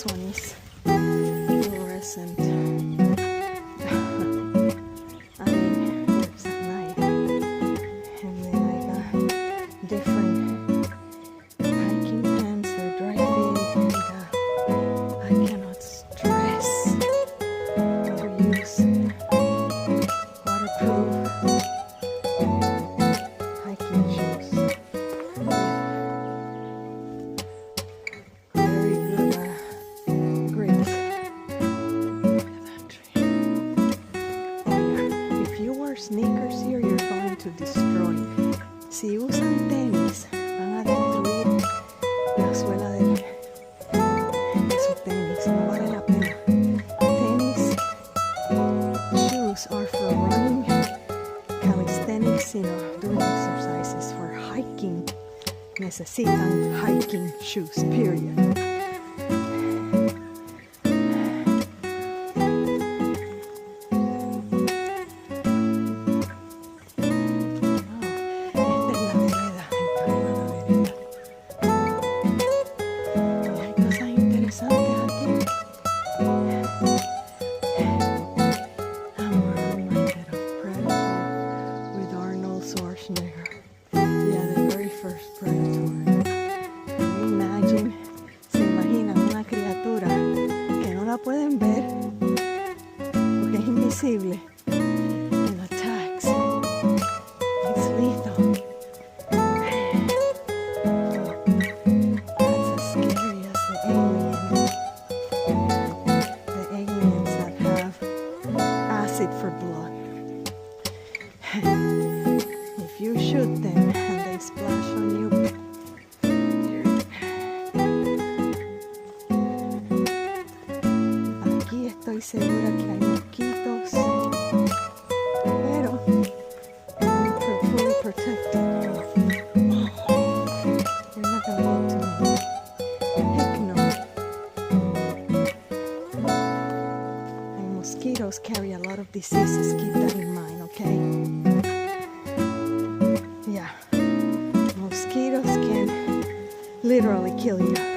one is fluorescent. I mean, there's a knife. And then I got different hiking pants. They're dry fit, and I cannot stress to use waterproof hiking shoes. Very good grip. If you wear sneakers here, you're going to destroy. Si usan tenis, van a destruir la suela de su tenis. No vale la pena. Tenis shoes are for running, calisthenics, doing exercises. For hiking, necesitan hiking shoes, period. Pueden ver porque es invisible. It attacks. It's lethal. That's as scary as the aliens. The aliens that have acid for blood. If you shoot them and they splash on you, estoy segura que hay mosquitos, pero I'm fully protected. You're not gonna get to me. Heck no. And mosquitoes carry a lot of diseases. Keep that in mind, okay? Yeah. Mosquitoes can literally kill you.